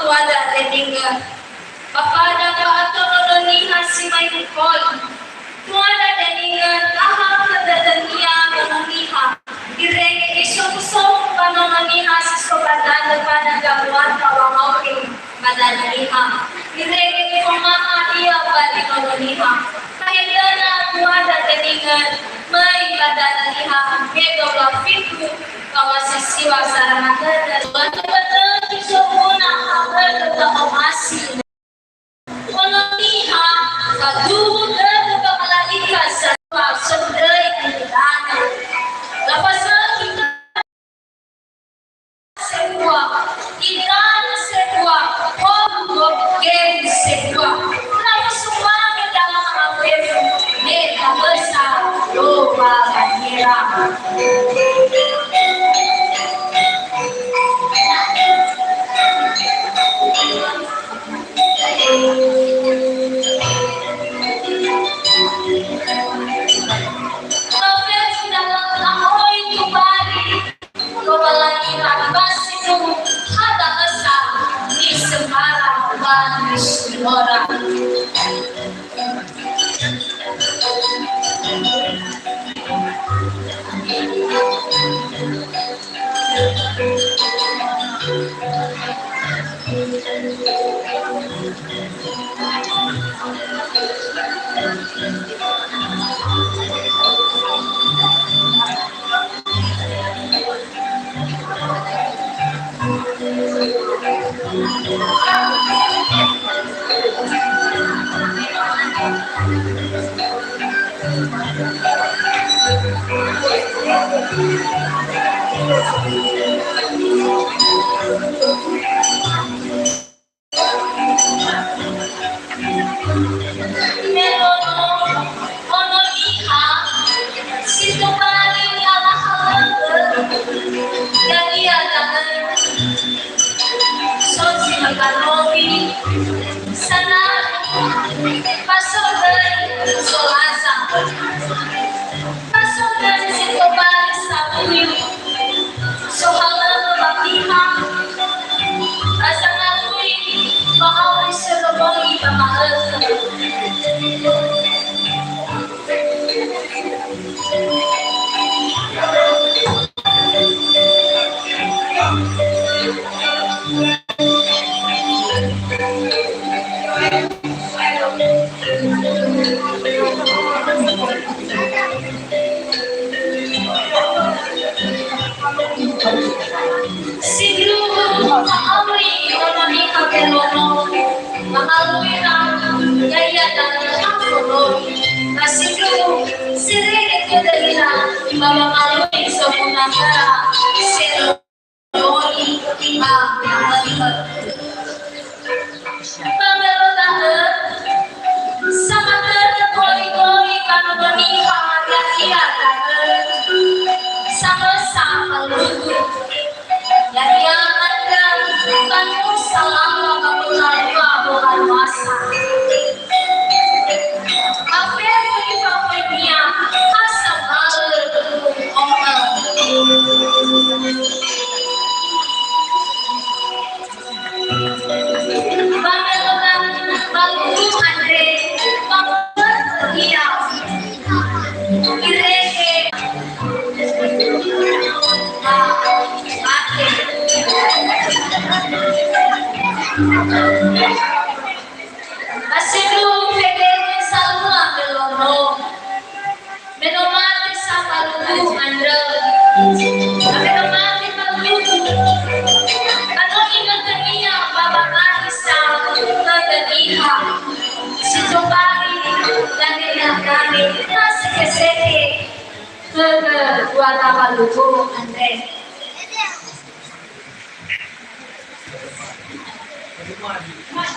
wada deninga papada ka atononi hasimay kol wada deninga aham kadadania manuniha irege isong panononiha sa sobadan pada gawan kawangawin madaniha irege kumaha dia balik manuniha kaya na wada deninga may madaniha ego lafitu kawasisiwa saranagan betul-betul disempurna hal ketamasi penoniha kaduh dan kemalaikat serta sedai dana lepas kita sebuah pokok game sebuah lalu semua di dalam game meta besar loba banjira sana pasok dari solasa pasok dari situ balik sabuyu sohalan bakiha asal ngakui bahwa serobongi pamahal sama-sama lugu dan yang ada kamu selama kamu lama bukan masa apa yang dipakai asal malu omel Bamelonan balu andre pamer dia ireke Asilu pegene salma belono menomati sapalu andra menomati palu ano ingatnya baba Anissa kadaniha situbari dan kami masih keseke ke dua palu andre Mas